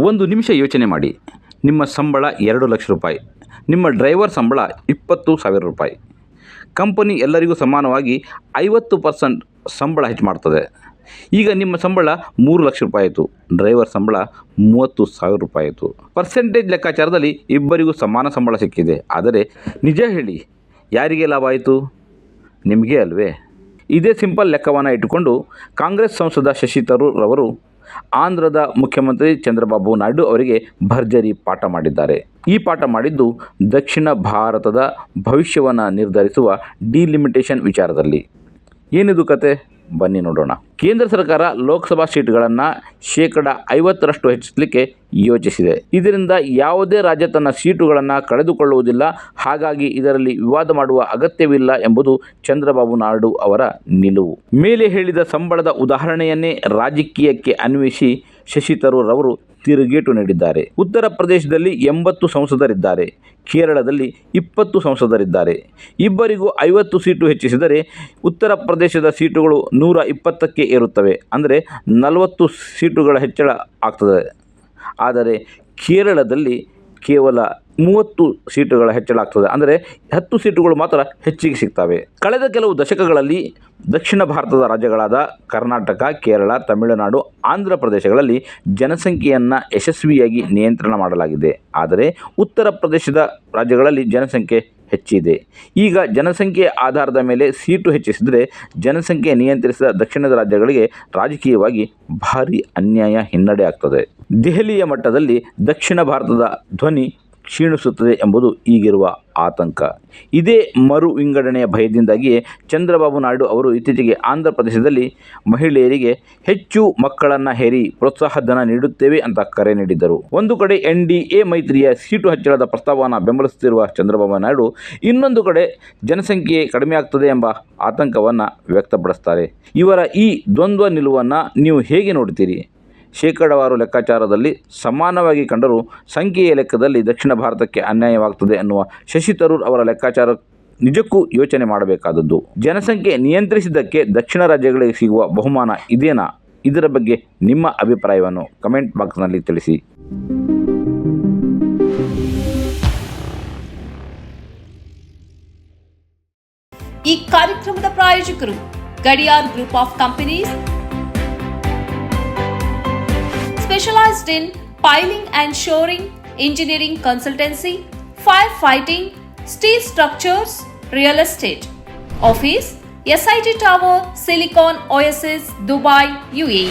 ಒಂದು ನಿಮಿಷ ಯೋಚನೆ ಮಾಡಿ. ನಿಮ್ಮ ಸಂಬಳ 2 ಲಕ್ಷ ರೂಪಾಯಿ, ನಿಮ್ಮ ಡ್ರೈವರ್ ಸಂಬಳ 20,000 ರೂಪಾಯಿ. ಕಂಪನಿ ಎಲ್ಲರಿಗೂ ಸಮಾನವಾಗಿ 50% ಸಂಬಳ ಹೆಚ್ಚು ಮಾಡ್ತದೆ. ಈಗ ನಿಮ್ಮ ಸಂಬಳ 3 ಲಕ್ಷ ರೂಪಾಯಿ ಆಯಿತು, ಡ್ರೈವರ್ ಸಂಬಳ 30,000 ರೂಪಾಯಿ ಆಯಿತು. ಪರ್ಸೆಂಟೇಜ್ ಲೆಕ್ಕಾಚಾರದಲ್ಲಿ ಇಬ್ಬರಿಗೂ ಸಮಾನ ಸಂಬಳ ಸಿಕ್ಕಿದೆ. ಆದರೆ ನಿಜ ಹೇಳಿ, ಯಾರಿಗೆ ಲಾಭ ಆಯಿತು? ನಿಮಗೆ ಅಲ್ವೇ? ಇದೇ ಸಿಂಪಲ್ ಲೆಕ್ಕವನ್ನು ಇಟ್ಟುಕೊಂಡು ಕಾಂಗ್ರೆಸ್ ಸಂಸದ ಶಶಿ ತರೂರ್ ಅವರು ಆಂಧ್ರದ ಮುಖ್ಯಮಂತ್ರಿ ಚಂದ್ರಬಾಬು ನಾಯ್ಡು ಅವರಿಗೆ ಭರ್ಜರಿ ಪಾಠ ಮಾಡಿದ್ದಾರೆ. ಈ ಪಾಠ ಮಾಡಿದ್ದು ದಕ್ಷಿಣ ಭಾರತದ ಭವಿಷ್ಯವನ್ನು ನಿರ್ಧರಿಸುವ ಡಿಲಿಮಿಟೇಷನ್ ವಿಚಾರದಲ್ಲಿ. ಏನಿದು ಕತೆ? ಬನ್ನಿ ನೋಡೋಣ. ಕೇಂದ್ರ ಸರ್ಕಾರ ಲೋಕಸಭಾ ಸೀಟ್ಗಳನ್ನು 50% ಹೆಚ್ಚಿಸಲಿಕ್ಕೆ ಯೋಚಿಸಿದೆ. ಇದರಿಂದ ಯಾವುದೇ ರಾಜ್ಯ ತನ್ನ ಸೀಟುಗಳನ್ನು ಕಳೆದುಕೊಳ್ಳುವುದಿಲ್ಲ. ಹಾಗಾಗಿ ಇದರಲ್ಲಿ ವಿವಾದ ಮಾಡುವ ಅಗತ್ಯವಿಲ್ಲ ಎಂಬುದು ಚಂದ್ರಬಾಬು ನಾಯ್ಡು ಅವರ ನಿಲುವು. ಮೇಲೆ ಹೇಳಿದ ಸಂಬಳದ ಉದಾಹರಣೆಯನ್ನೇ ರಾಜಕೀಯಕ್ಕೆ ಅನ್ವಯಿಸಿ ಶಶಿ ತರೂರ್ ಅವರು ತಿರುಗೇಟು ನೀಡಿದ್ದಾರೆ. ಉತ್ತರ ಪ್ರದೇಶದಲ್ಲಿ 80 ಸಂಸದರಿದ್ದಾರೆ, ಕೇರಳದಲ್ಲಿ 20 ಸಂಸದರಿದ್ದಾರೆ. ಇಬ್ಬರಿಗೂ 50 ಸೀಟು ಹೆಚ್ಚಿಸಿದರೆ ಉತ್ತರ ಪ್ರದೇಶದ ಸೀಟುಗಳು 120ಕ್ಕೆ ಏರುತ್ತವೆ. ಅಂದರೆ 40 ಸೀಟುಗಳ ಹೆಚ್ಚಳ ಆಗ್ತದೆ. ಆದರೆ ಕೇರಳದಲ್ಲಿ ಕೇವಲ 30 ಸೀಟುಗಳ ಹೆಚ್ಚಳ ಆಗ್ತದೆ. ಅಂದರೆ 10 ಸೀಟುಗಳು ಮಾತ್ರ ಹೆಚ್ಚಿಗೆ ಸಿಗ್ತವೆ. ಕಳೆದ ಕೆಲವು ದಶಕಗಳಲ್ಲಿ ದಕ್ಷಿಣ ಭಾರತದ ರಾಜ್ಯಗಳಾದ ಕರ್ನಾಟಕ, ಕೇರಳ, ತಮಿಳುನಾಡು, ಆಂಧ್ರ ಪ್ರದೇಶಗಳಲ್ಲಿ ಜನಸಂಖ್ಯೆಯನ್ನು ಯಶಸ್ವಿಯಾಗಿ ನಿಯಂತ್ರಣ ಮಾಡಲಾಗಿದೆ. ಆದರೆ ಉತ್ತರ ಪ್ರದೇಶದ ರಾಜ್ಯಗಳಲ್ಲಿ ಜನಸಂಖ್ಯೆ ಹೆಚ್ಚಿದೆ. ಈಗ ಜನಸಂಖ್ಯೆಯ ಆಧಾರದ ಮೇಲೆ ಸೀಟು ಹೆಚ್ಚಿಸಿದರೆ ಜನಸಂಖ್ಯೆ ನಿಯಂತ್ರಿಸಿದ ದಕ್ಷಿಣದ ರಾಜ್ಯಗಳಿಗೆ ರಾಜಕೀಯವಾಗಿ ಭಾರೀ ಅನ್ಯಾಯ, ಹಿನ್ನಡೆ ಆಗ್ತದೆ. ದೆಹಲಿಯ ಮಟ್ಟದಲ್ಲಿ ದಕ್ಷಿಣ ಭಾರತದ ಧ್ವನಿ ಕ್ಷೀಣಿಸುತ್ತದೆ ಎಂಬುದು ಈಗಿರುವ ಆತಂಕ. ಇದೇ ಮರು ವಿಂಗಡಣೆಯ ಭಯದಿಂದಾಗಿಯೇ ಚಂದ್ರಬಾಬು ನಾಯ್ಡು ಅವರು ಇತ್ತೀಚೆಗೆ ಆಂಧ್ರ ಪ್ರದೇಶದಲ್ಲಿ ಮಹಿಳೆಯರಿಗೆ ಹೆಚ್ಚು ಮಕ್ಕಳನ್ನು ಹೇರಿ ಪ್ರೋತ್ಸಾಹಧನ ನೀಡುತ್ತೇವೆ ಅಂತ ಕರೆ ನೀಡಿದ್ದರು. ಒಂದು ಕಡೆ NDA ಮೈತ್ರಿಯ ಸೀಟು ಹೆಚ್ಚಳದ ಪ್ರಸ್ತಾವವನ್ನು ಬೆಂಬಲಿಸುತ್ತಿರುವ ಚಂದ್ರಬಾಬು ನಾಯ್ಡು ಇನ್ನೊಂದು ಕಡೆ ಜನಸಂಖ್ಯೆ ಕಡಿಮೆಯಾಗ್ತದೆ ಎಂಬ ಆತಂಕವನ್ನು ವ್ಯಕ್ತಪಡಿಸ್ತಾರೆ. ಇವರ ಈ ದ್ವಂದ್ವ ನಿಲುವನ್ನು ನೀವು ಹೇಗೆ ನೋಡ್ತೀರಿ? ಶೇಕಡಾವಾರು ಲೆಕ್ಕಾಚಾರದಲ್ಲಿ ಸಮಾನವಾಗಿ ಕಂಡರೂ ಸಂಖ್ಯೆಯ ಲೆಕ್ಕದಲ್ಲಿ ದಕ್ಷಿಣ ಭಾರತಕ್ಕೆ ಅನ್ಯಾಯವಾಗ್ತದೆ ಎನ್ನುವ ಶಶಿ ತರೂರ್ ಅವರ ಲೆಕ್ಕಾಚಾರ ನಿಜಕ್ಕೂ ಯೋಚನೆ ಮಾಡಬೇಕಾದದ್ದು. ಜನಸಂಖ್ಯೆ ನಿಯಂತ್ರಿಸಿದ್ದಕ್ಕೆ ದಕ್ಷಿಣ ರಾಜ್ಯಗಳಿಗೆ ಸಿಗುವ ಬಹುಮಾನ ಇದೇನಾ? ಇದರ ಬಗ್ಗೆ ನಿಮ್ಮ ಅಭಿಪ್ರಾಯವನ್ನು ಕಮೆಂಟ್ ಬಾಕ್ಸ್ನಲ್ಲಿ ತಿಳಿಸಿ. ಈ ಕಾರ್ಯಕ್ರಮದ ಪ್ರಾಯೋಜಕರು Gadiyar group of companies, specialized in piling and shoring, engineering consultancy, firefighting, steel structures, real estate. Office, SIT Tower, Silicon Oasis, Dubai, UAE.